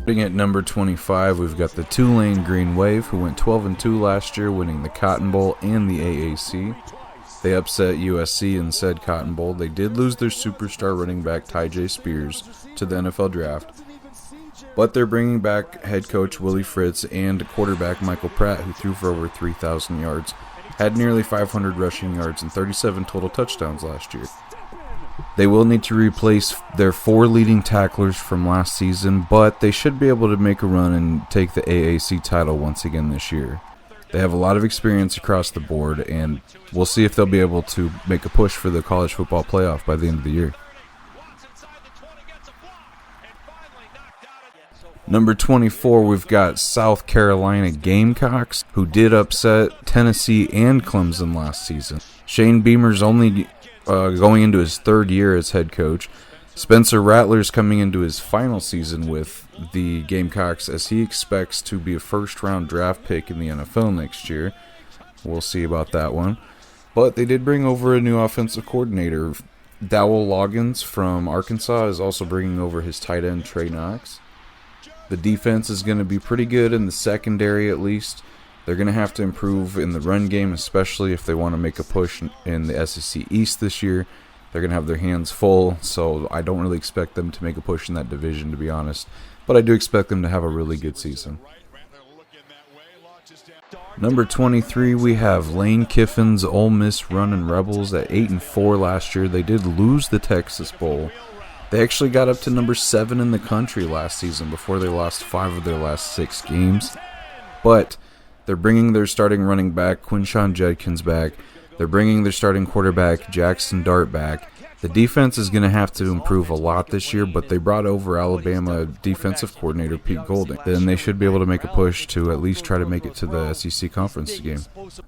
At number 25, we've got the Tulane Green Wave, who went 12-2 last year, winning the Cotton Bowl and the AAC. They upset USC in said Cotton Bowl. They did lose their superstar running back Ty J. Spears to the NFL draft, but they're bringing back head coach Willie Fritz and quarterback Michael Pratt, who threw for over 3,000 yards, had nearly 500 rushing yards and 37 total touchdowns last year. They will need to replace their 4 leading tacklers from last season, but they should be able to make a run and take the AAC title once again this year. They have a lot of experience across the board, and we'll see if they'll be able to make a push for the college football playoff by the end of the year. Number 24, we've got South Carolina Gamecocks, who did upset Tennessee and Clemson last season. Shane Beamer's only going into his 3rd year as head coach. Spencer Rattler's coming into his final season with the Gamecocks, as he expects to be a first-round draft pick in the NFL next year. We'll see about that one. But they did bring over a new offensive coordinator. Dowell Loggins from Arkansas is also bringing over his tight end Trey Knox. The defense is going to be pretty good in the secondary, at least. They're going to have to improve in the run game, especially if they want to make a push in the SEC East this year. They're going to have their hands full, so I don't really expect them to make a push in that division, to be honest. But I do expect them to have a really good season. Number 23, we have Lane Kiffin's Ole Miss Runnin' Rebels at 8-4 last year. They did lose the Texas Bowl. They actually got up to number 7 in the country last season before they lost 5 of their last 6 games. But they're bringing their starting running back, Quinshawn Judkins, back. They're bringing their starting quarterback, Jackson Dart, back. The defense is going to have to improve a lot this year, but they brought over Alabama defensive coordinator Pete Golding. Then they should be able to make a push to at least try to make it to the SEC conference game.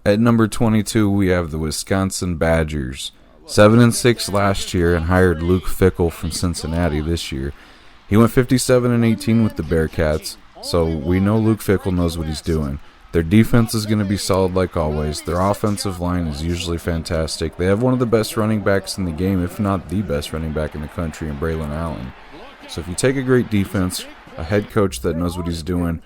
At number 22, we have the Wisconsin Badgers. 7-6 last year and hired Luke Fickell from Cincinnati this year. He went 57-18 with the Bearcats, so we know Luke Fickell knows what he's doing. Their defense is going to be solid like always. Their offensive line is usually fantastic. They have one of the best running backs in the game, if not the best running back in the country, in Braylon Allen. So if you take a great defense, a head coach that knows what he's doing,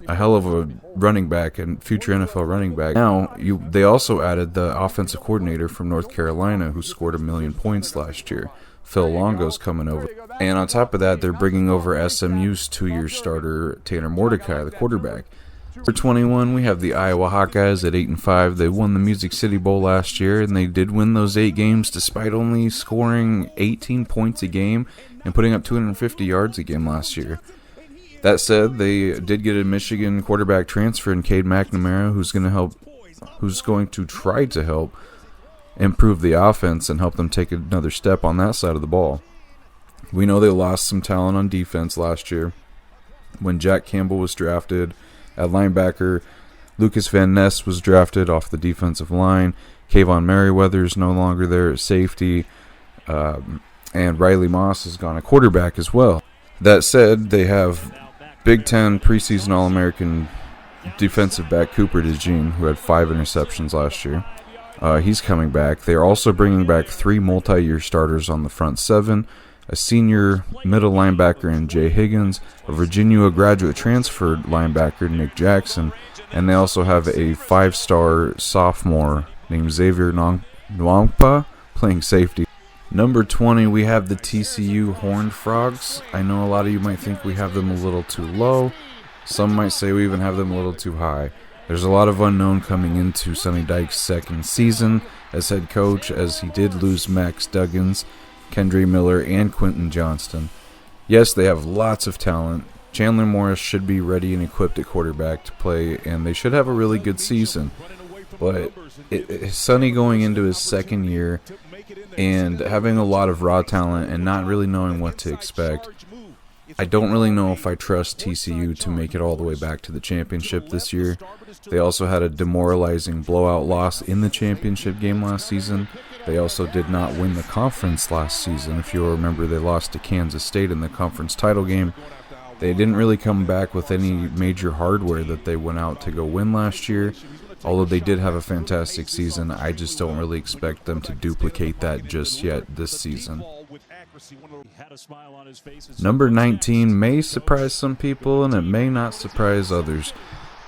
a hell of a running back and future NFL running back. Now, they also added the offensive coordinator from North Carolina who scored 1 million points last year. Phil Longo's coming over. And on top of that, they're bringing over SMU's 2-year starter, Tanner Mordecai, the quarterback. For 21, we have the Iowa Hawkeyes at 8-5. They won the Music City Bowl last year, and they did win those 8 games despite only scoring 18 points a game and putting up 250 yards a game last year. That said, they did get a Michigan quarterback transfer in Cade McNamara, who's going to try to help improve the offense and help them take another step on that side of the ball. We know they lost some talent on defense last year when Jack Campbell was drafted at linebacker. Lucas Van Ness was drafted off the defensive line. Kayvon Merriweather is no longer there at safety. And Riley Moss has gone at quarterback as well. That said, they have Big Ten preseason All-American defensive back Cooper DeJean, who had 5 interceptions last year. He's coming back. They're also bringing back 3 multi-year starters on the front 7, a senior middle linebacker in Jay Higgins, a Virginia graduate transferred linebacker Nick Jackson, and they also have a 5-star sophomore named Xavier Nwangpa playing safety. Number 20, we have the TCU Horned Frogs. I know a lot of you might think we have them a little too low. Some might say we even have them a little too high. There's a lot of unknown coming into Sonny Dykes' second season as head coach, as he did lose Max Duggins, Kendre Miller, and Quentin Johnston. Yes, they have lots of talent. Chandler Morris should be ready and equipped at quarterback to play, and they should have a really good season. But Sonny going into his second year and having a lot of raw talent and not really knowing what to expect, I don't really know if I trust TCU to make it all the way back to the championship this year. They also had a demoralizing blowout loss in the championship game last season. They also did not win the conference last season. If you'll remember, they lost to Kansas State in the conference title game. They didn't really come back with any major hardware that they went out to go win last year. Although they did have a fantastic season, I just don't really expect them to duplicate that just yet this season. Number 19 may surprise some people, and it may not surprise others.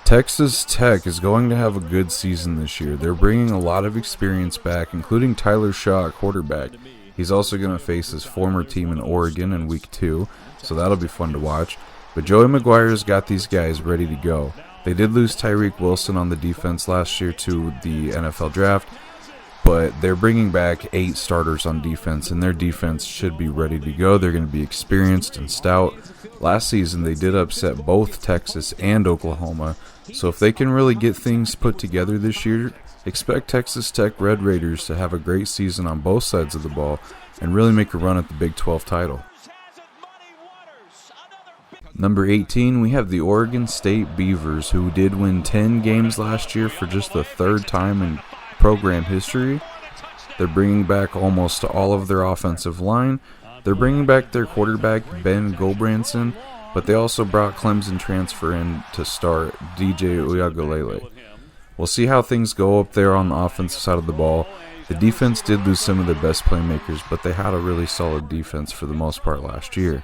Texas Tech is going to have a good season this year. They're bringing a lot of experience back, including Tyler Shaw at quarterback. He's also going to face his former team in Oregon in Week 2, so that'll be fun to watch. But Joey McGuire's got these guys ready to go. They did lose Tyreek Wilson on the defense last year to the NFL draft, but they're bringing back 8 starters on defense, and their defense should be ready to go. They're going to be experienced and stout. Last season, they did upset both Texas and Oklahoma, so if they can really get things put together this year, expect Texas Tech Red Raiders to have a great season on both sides of the ball and really make a run at the Big 12 title. Number 18, we have the Oregon State Beavers, who did win 10 games last year for just the 3rd time in program history. They're bringing back almost all of their offensive line. They're bringing back their quarterback, Ben Gulbranson, but they also brought Clemson transfer in to start, DJ Uiagalelei. We'll see how things go up there on the offensive side of the ball. The defense did lose some of their best playmakers, but they had a really solid defense for the most part last year.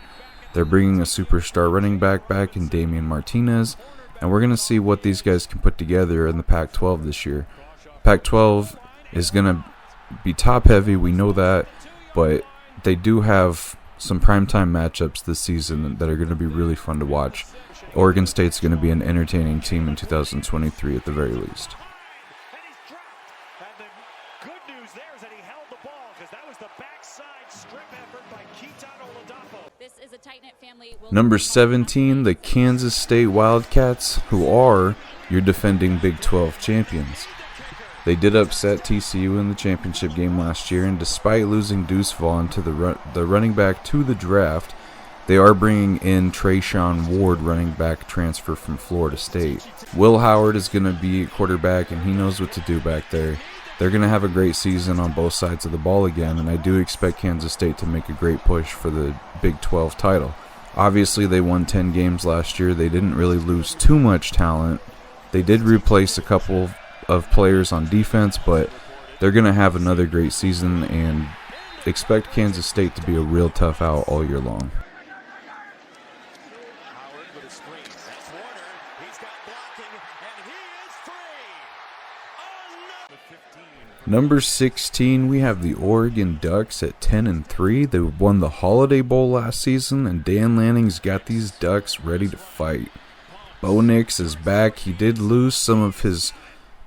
They're bringing a superstar running back in Damian Martinez, and we're going to see what these guys can put together in the Pac-12 this year. Pac-12 is going to be top-heavy, we know that, but they do have some primetime matchups this season that are going to be really fun to watch. Oregon State's going to be an entertaining team in 2023 at the very least. Number 17, the Kansas State Wildcats, who are your defending Big 12 champions. They did upset TCU in the championship game last year, and despite losing Deuce Vaughn to the running back to the draft, they are bringing in Trayshawn Ward, running back transfer from Florida State. Will Howard is going to be quarterback, and he knows what to do back there. They're going to have a great season on both sides of the ball again, and I do expect Kansas State to make a great push for the Big 12 title. Obviously, they won 10 games last year. They didn't really lose too much talent. They did replace a couple of players on defense, but they're going to have another great season, and expect Kansas State to be a real tough out all year long. Number 16, we have the Oregon Ducks at 10-3. They won the Holiday Bowl last season, and Dan Lanning's got these Ducks ready to fight. Bo Nix is back. He did lose some of his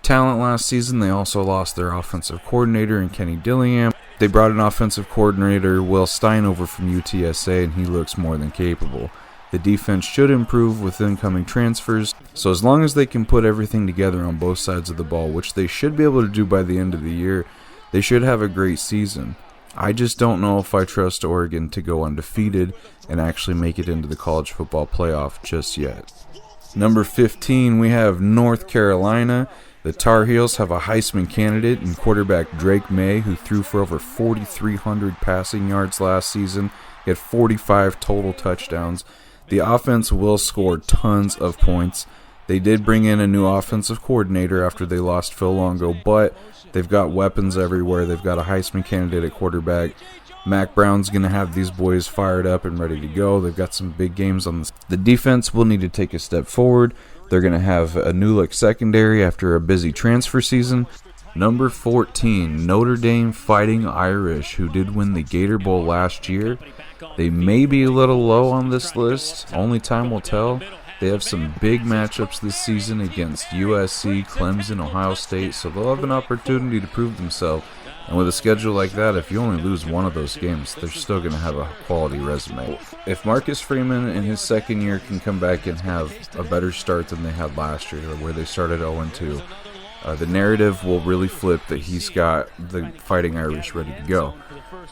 talent last season. They also lost their offensive coordinator in Kenny Dillingham. They brought an offensive coordinator, Will Stein, over from UTSA, and he looks more than capable. The defense should improve with incoming transfers, so as long as they can put everything together on both sides of the ball, which they should be able to do by the end of the year, they should have a great season. I just don't know if I trust Oregon to go undefeated and actually make it into the college football playoff just yet. Number 15, we have North Carolina. The Tar Heels have a Heisman candidate in quarterback Drake May, who threw for over 4,300 passing yards last season. He had 45 total touchdowns. The offense will score tons of points. They did bring in a new offensive coordinator after they lost Phil Longo, but they've got weapons everywhere. They've got a Heisman candidate at quarterback. Mac Brown's going to have these boys fired up and ready to go. They've got some big games on this. The defense will need to take a step forward. They're going to have a new look secondary after a busy transfer season. Number 14, Notre Dame Fighting Irish, who did win the Gator Bowl last year. They may be a little low on this list. Only time will tell. They have some big matchups this season against USC, Clemson, Ohio State, so they'll have an opportunity to prove themselves. And with a schedule like that, if you only lose one of those games, they're still going to have a quality resume. If Marcus Freeman in his second year can come back and have a better start than they had last year, where they started 0-2, the narrative will really flip that he's got the Fighting Irish ready to go.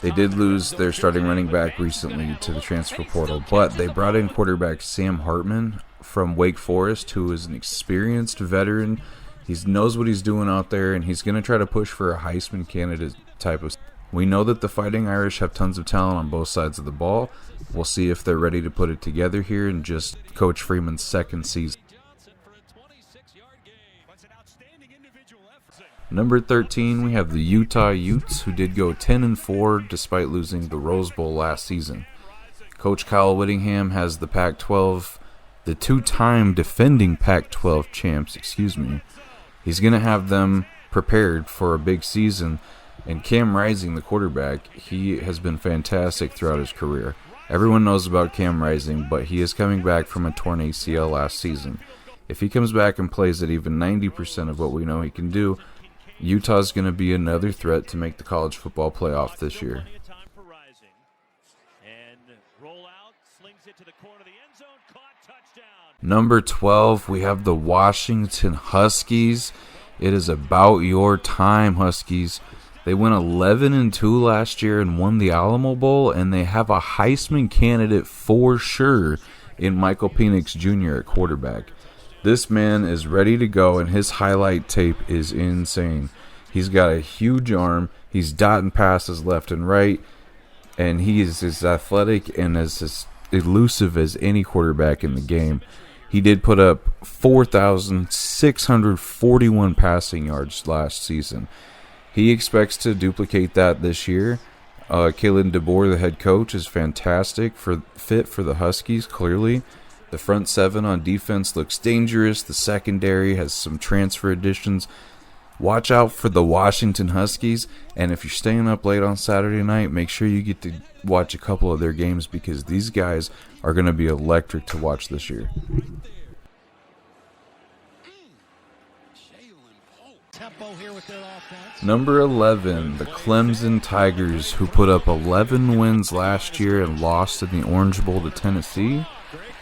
They did lose their starting running back recently to the transfer portal, but they brought in quarterback Sam Hartman from Wake Forest, who is an experienced veteran. He knows what he's doing out there, and he's going to try to push for a Heisman candidate type of. We know that the Fighting Irish have tons of talent on both sides of the ball. We'll see if they're ready to put it together here in just Coach Freeman's second season. Number 13, we have the Utah Utes, who did go 10-4 despite losing the Rose Bowl last season. Coach Kyle Whittingham has the Pac-12, the two-time defending Pac-12 champs, He's going to have them prepared for a big season. And Cam Rising, the quarterback, he has been fantastic throughout his career. Everyone knows about Cam Rising, but he is coming back from a torn ACL last season. If he comes back and plays at even 90% of what we know he can do, Utah's going to be another threat to make the college football playoff this year. Number 12, we have the Washington Huskies. It is about your time, Huskies. They went 11-2 last year and won the Alamo Bowl, and they have a Heisman candidate for sure in Michael Penix Jr. at quarterback. This man is ready to go, and his highlight tape is insane. He's got a huge arm. He's dotting passes left and right, and he is as athletic and as elusive as any quarterback in the game. He did put up 4,641 passing yards last season. He expects to duplicate that this year. Kalen DeBoer, the head coach, is fantastic fit for the Huskies, clearly. The front seven on defense looks dangerous. The secondary has some transfer additions. Watch out for the Washington Huskies, and if you're staying up late on Saturday night, make sure you get to watch a couple of their games because these guys are going to be electric to watch this year. Number 11, the Clemson Tigers, who put up 11 wins last year and lost in the Orange Bowl to Tennessee.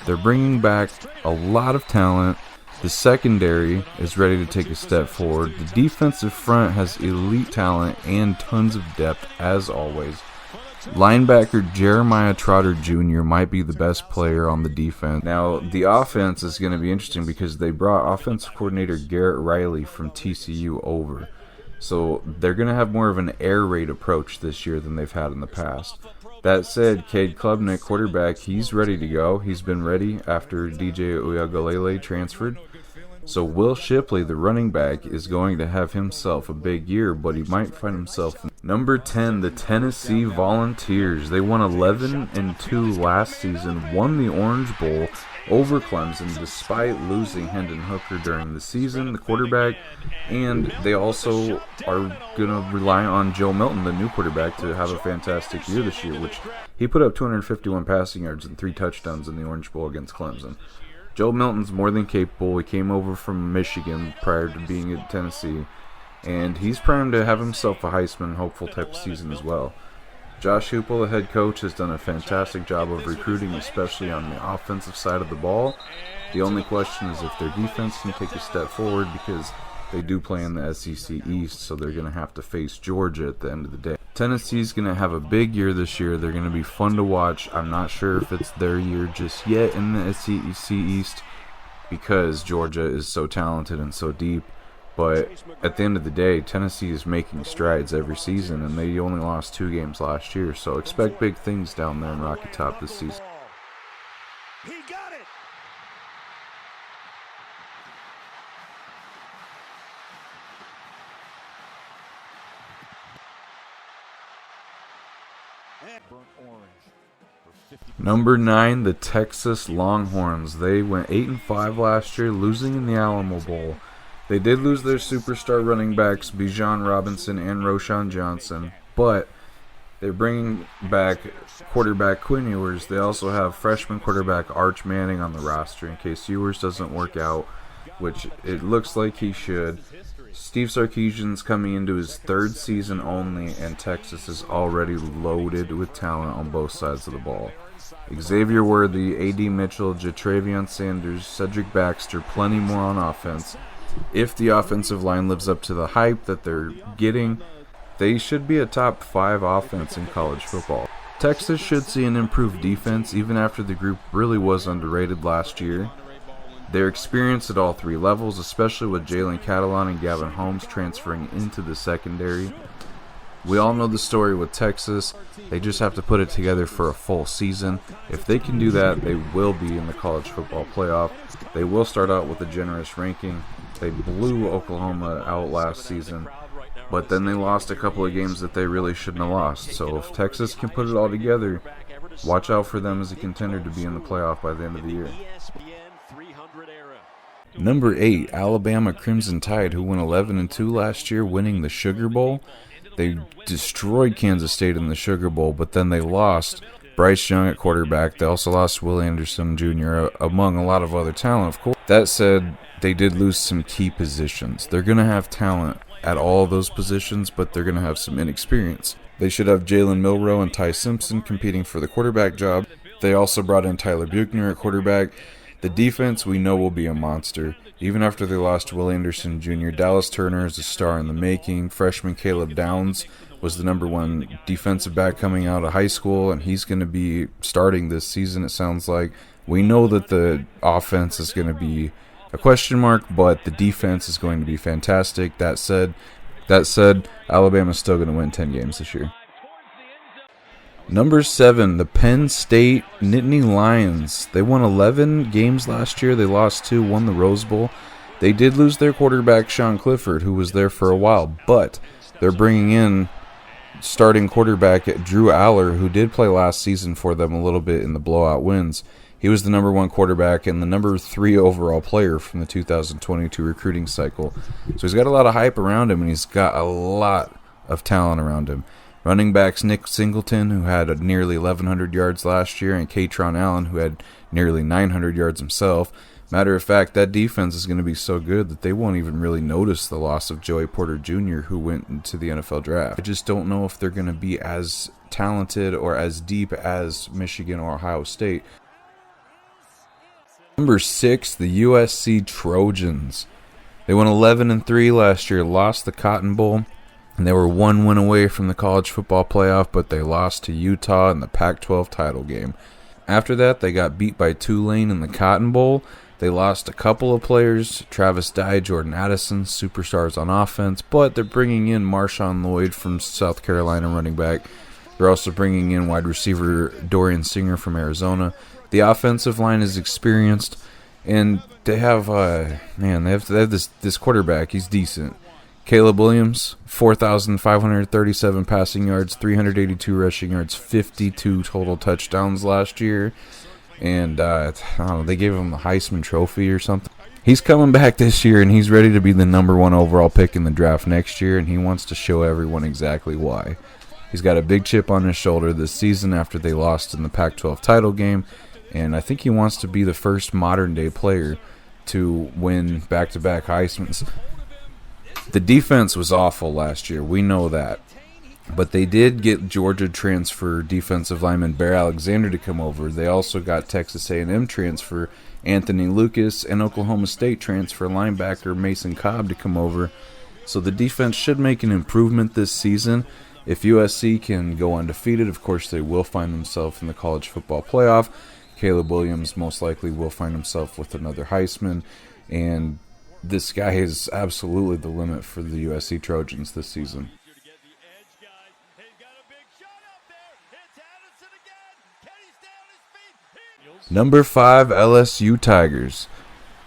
They're bringing back a lot of talent. The secondary is ready to take a step forward. The defensive front has elite talent and tons of depth, as always. Linebacker Jeremiah Trotter Jr. might be the best player on the defense. Now, the offense is going to be interesting because they brought offensive coordinator Garrett Riley from TCU over. So they're going to have more of an air raid approach this year than they've had in the past. That said, Cade Klubnik, quarterback, he's ready to go. He's been ready after DJ Uiagalelei transferred. So Will Shipley, the running back, is going to have himself a big year, but he might find himself in Number 10, the Tennessee Volunteers. They won 11-2 last season, won the Orange Bowl over Clemson despite losing Hendon Hooker during the season, the quarterback, and they also are going to rely on Joe Milton, the new quarterback, to have a fantastic year this year, which he put up 251 passing yards and 3 touchdowns in the Orange Bowl against Clemson. Joe Milton's more than capable. He came over from Michigan prior to being at Tennessee, and he's primed to have himself a Heisman hopeful type of season as well. Josh Heupel, the head coach, has done a fantastic job of recruiting, especially on the offensive side of the ball. The only question is if their defense can take a step forward because they do play in the SEC East, so they're going to have to face Georgia at the end of the day. Tennessee's going to have a big year this year. They're going to be fun to watch. I'm not sure if it's their year just yet in the SEC East because Georgia is so talented and so deep. But at the end of the day, Tennessee is making strides every season, and they only lost 2 games last year. So expect big things down there in Rocky Top this season. He got it. Number 9, the Texas Longhorns. They went 8-5 last year, losing in the Alamo Bowl. They did lose their superstar running backs, Bijan Robinson and Roschon Johnson, but they're bringing back quarterback Quinn Ewers. They also have freshman quarterback Arch Manning on the roster in case Ewers doesn't work out, which it looks like he should. Steve Sarkisian's coming into his 3rd season only, and Texas is already loaded with talent on both sides of the ball. Xavier Worthy, A.D. Mitchell, Jatravion Sanders, Cedric Baxter, plenty more on offense. If the offensive line lives up to the hype that they're getting, they should be a top 5 offense in college football. Texas should see an improved defense even after the group really was underrated last year. They're experienced at all 3 levels, especially with Jalen Catalon and Gavin Holmes transferring into the secondary. We all know the story with Texas. They just have to put it together for a full season. If they can do that, they will be in the college football playoff. They will start out with a generous ranking. They blew Oklahoma out last season. but then they lost a couple of games that they really shouldn't have lost. So if Texas can put it all together, watch out for them as a contender to be in the playoff by the end of the year. Number 8, Alabama Crimson Tide, who went 11-2 last year, winning the Sugar Bowl. They destroyed Kansas State in the Sugar Bowl, but then they lost Bryce Young at quarterback. They also lost Will Anderson Jr., among a lot of other talent, of course. That said, they did lose some key positions. They're going to have talent at all of those positions, but they're going to have some inexperience. They should have Jalen Milroe and Ty Simpson competing for the quarterback job. They also brought in Tyler Buchner at quarterback. The defense we know will be a monster. Even after they lost Will Anderson Jr., Dallas Turner is a star in the making. Freshman Caleb Downs was the number 1 defensive back coming out of high school, and he's going to be starting this season, it sounds like. We know that the offense is going to be a question mark, but the defense is going to be fantastic. That said, Alabama's still going to win 10 games this year. Number 7, the Penn State Nittany Lions. They won 11 games last year. They lost 2, won the Rose Bowl. They did lose their quarterback, Sean Clifford, who was there for a while, but they're bringing in starting quarterback Drew Aller, who did play last season for them a little bit in the blowout wins. He was the number 1 quarterback and the number 3 overall player from the 2022 recruiting cycle. So he's got a lot of hype around him, and he's got a lot of talent around him. Running backs Nick Singleton, who had nearly 1,100 yards last year, and Katron Allen, who had nearly 900 yards himself. Matter of fact, that defense is going to be so good that they won't even really notice the loss of Joey Porter Jr., who went into the NFL draft. I just don't know if they're going to be as talented or as deep as Michigan or Ohio State. Number 6, the USC Trojans. They went 11-3 last year, lost the Cotton Bowl, and they were 1 win away from the college football playoff, but they lost to Utah in the Pac-12 title game. After that, they got beat by Tulane in the Cotton Bowl. They lost a couple of players, Travis Dye, Jordan Addison, superstars on offense, but they're bringing in Marshawn Lloyd from South Carolina, running back. They're also bringing in wide receiver Dorian Singer from Arizona. The offensive line is experienced, and they have this quarterback. He's decent. Caleb Williams, 4,537 passing yards, 382 rushing yards, 52 total touchdowns last year. And I don't know, they gave him the Heisman Trophy or something. He's coming back this year, and he's ready to be the number 1 overall pick in the draft next year, and he wants to show everyone exactly why. He's got a big chip on his shoulder this season after they lost in the Pac-12 title game, and I think he wants to be the first modern-day player to win back-to-back Heismans. The defense was awful last year. We know that. But they did get Georgia transfer defensive lineman Bear Alexander to come over. They also got Texas A&M transfer Anthony Lucas and Oklahoma State transfer linebacker Mason Cobb to come over. So the defense should make an improvement this season. If USC can go undefeated, of course they will find themselves in the college football playoff. Caleb Williams most likely will find himself with another Heisman. And this guy is absolutely the limit for the USC Trojans this season. Number 5, LSU Tigers.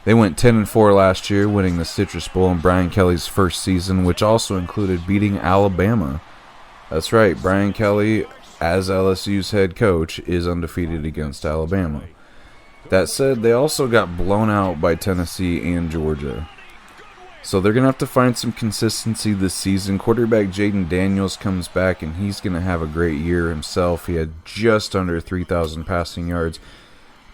They went 10-4 last year, winning the Citrus Bowl in Brian Kelly's first season, which also included beating Alabama. That's right, Brian Kelly, as LSU's head coach, is undefeated against Alabama. That said, they also got blown out by Tennessee and Georgia. So they're going to have to find some consistency this season. Quarterback Jaden Daniels comes back, and he's going to have a great year himself. He had just under 3,000 passing yards,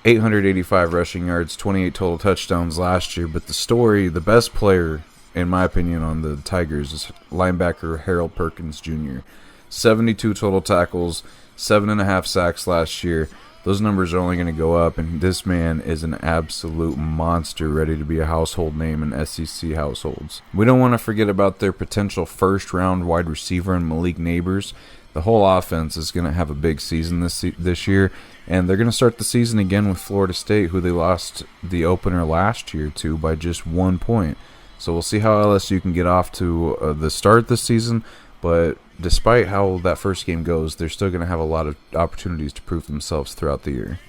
885 rushing yards, 28 total touchdowns last year. But the best player, in my opinion, on the Tigers is linebacker Harold Perkins Jr. 72 total tackles, 7.5 sacks last year. Those numbers are only going to go up, and this man is an absolute monster ready to be a household name in SEC households. We don't want to forget about their potential first-round wide receiver in Malik Neighbors. The whole offense is going to have a big season this year, and they're going to start the season again with Florida State, who they lost the opener last year to by just 1 point. So we'll see how LSU can get off to the start this season, but despite how that first game goes, they're still going to have a lot of opportunities to prove themselves throughout the year.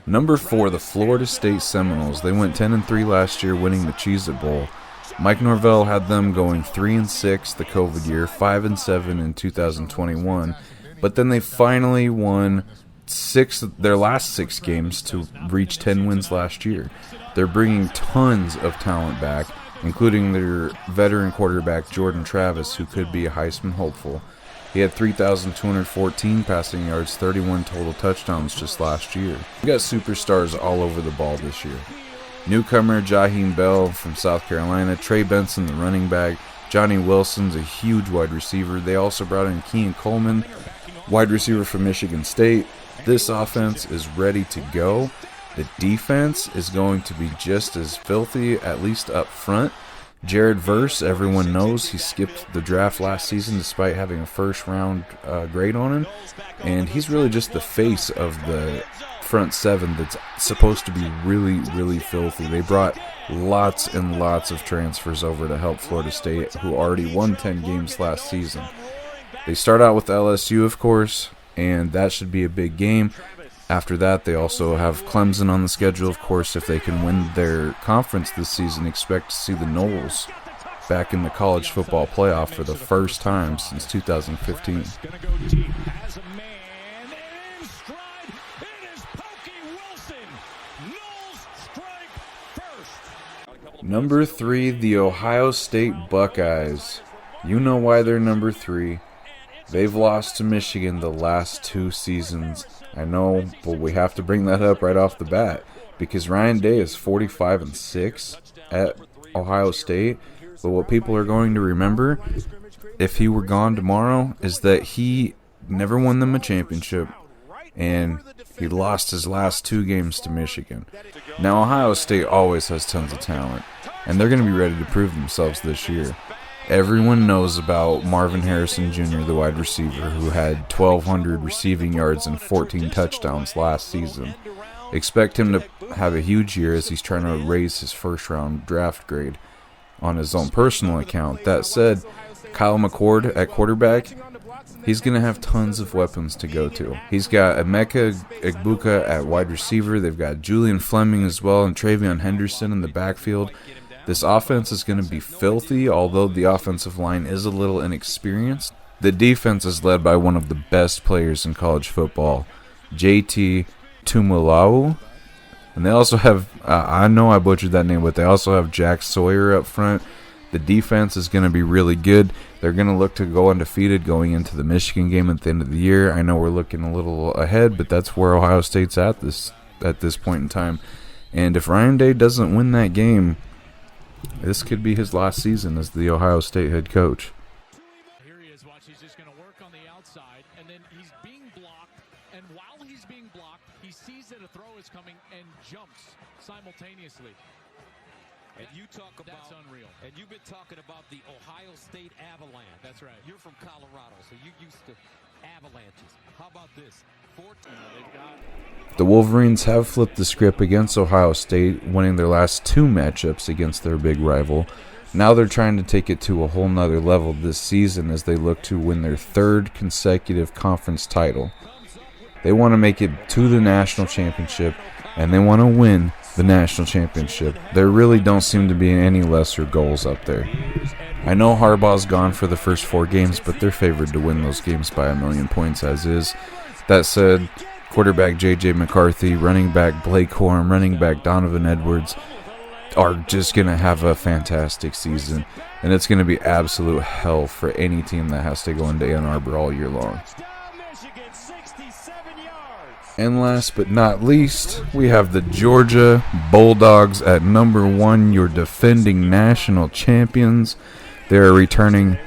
Number 4, the Florida State Seminoles. They went 10-3 last year, winning the Cheez-It Bowl. Mike Norvell had them going 3-6 the COVID year, 5-7 in 2021, but then they finally won their last 6 games to reach 10 wins last year. They're bringing tons of talent back, including their veteran quarterback Jordan Travis, who could be a Heisman hopeful. He had 3,214 passing yards, 31 total touchdowns just last year. We got superstars all over the ball this year. Newcomer Jaheim Bell from South Carolina, Trey Benson, the running back, Johnny Wilson's a huge wide receiver. They also brought in Kean Coleman, wide receiver from Michigan State. This offense is ready to go. The defense is going to be just as filthy, at least up front. Jared Verse, everyone knows he skipped the draft last season despite having a first-round grade on him. And he's really just the face of the front 7 that's supposed to be really, really filthy. They brought lots and lots of transfers over to help Florida State, who already won 10 games last season. They start out with LSU, of course, and that should be a big game. After that, they also have Clemson on the schedule, of course. If they can win their conference this season, expect to see the Noles back in the college football playoff for the first time since 2015. Number 3, the Ohio State Buckeyes. You know why they're number 3. They've lost to Michigan the last 2 seasons. I know, but we have to bring that up right off the bat because Ryan Day is 45-6 at Ohio State. But what people are going to remember, if he were gone tomorrow, is that he never won them a championship and he lost his last 2 games to Michigan. Now, Ohio State always has tons of talent, and they're going to be ready to prove themselves this year. Everyone knows about Marvin Harrison Jr., the wide receiver, who had 1,200 receiving yards and 14 touchdowns last season. Expect him to have a huge year as he's trying to raise his first-round draft grade on his own personal account. That said, Kyle McCord at quarterback, he's going to have tons of weapons to go to. He's got Emeka Egbuka at wide receiver. They've got Julian Fleming as well and Travion Henderson in the backfield. This offense is going to be filthy, although the offensive line is a little inexperienced. The defense is led by one of the best players in college football, JT Tumulau. And they also have, I know I butchered that name, but they also have Jack Sawyer up front. The defense is going to be really good. They're going to look to go undefeated going into the Michigan game at the end of the year. I know we're looking a little ahead, but that's where Ohio State's at this point in time. And if Ryan Day doesn't win that game, this could be his last season as the Ohio State head coach. Here he is. Watch, he's just going to work on the outside, and then he's being blocked. And while he's being blocked, he sees that a throw is coming and jumps simultaneously. And you talk about, that's unreal. And you've been talking about the Ohio State Avalanche. That's right. You're from Colorado, so you're used to avalanches. How about this? The Wolverines have flipped the script against Ohio State, winning their last 2 matchups against their big rival. Now they're trying to take it to a whole nother level this season as they look to win their 3rd consecutive conference title. They want to make it to the national championship, and they want to win the national championship. There really don't seem to be any lesser goals up there. I know Harbaugh's gone for the first 4 games, but they're favored to win those games by 1,000,000 points as is. That said, quarterback J.J. McCarthy, running back Blake Corum, running back Donovan Edwards are just going to have a fantastic season, and it's going to be absolute hell for any team that has to go into Ann Arbor all year long. And last but not least, we have the Georgia Bulldogs at number 1, your defending national champions. They are returning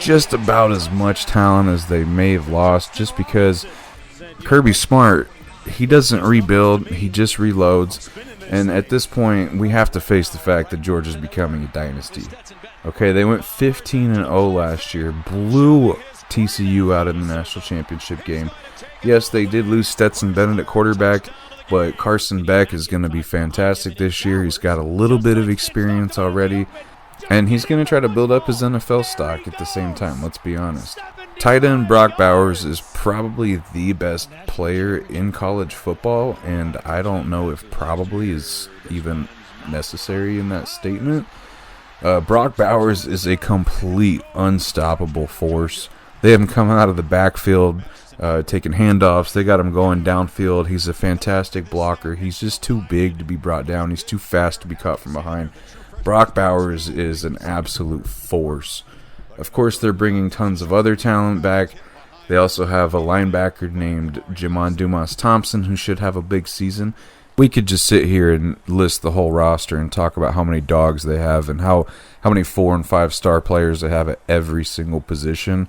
just about as much talent as they may have lost just because Kirby Smart, he doesn't rebuild, he just reloads. And at this point, we have to face the fact that Georgia's becoming a dynasty. Okay, they went 15-0 last year, blew TCU out in the national championship game. Yes, they did lose Stetson Bennett at quarterback, but Carson Beck is going to be fantastic this year. He's got a little bit of experience already, and he's going to try to build up his NFL stock at the same time, let's be honest. Tight end Brock Bowers is probably the best player in college football, and I don't know if probably is even necessary in that statement. Brock Bowers is a complete unstoppable force. They have him coming out of the backfield, taking handoffs. They got him going downfield. He's a fantastic blocker. He's just too big to be brought down. He's too fast to be caught from behind. Brock Bowers is an absolute force. Of course, they're bringing tons of other talent back. They also have a linebacker named Jamon Dumas Thompson who should have a big season. We could just sit here and list the whole roster and talk about how many dogs they have and how many 4- and 5-star players they have at every single position.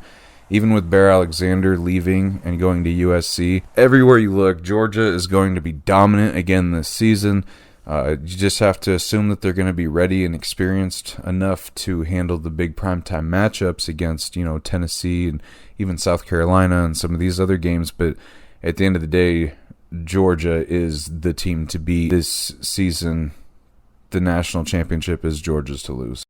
Even with Bear Alexander leaving and going to USC, everywhere you look, Georgia is going to be dominant again this season. You just have to assume that they're going to be ready and experienced enough to handle the big primetime matchups against, Tennessee and even South Carolina and some of these other games. But at the end of the day, Georgia is the team to beat this season. The national championship is Georgia's to lose.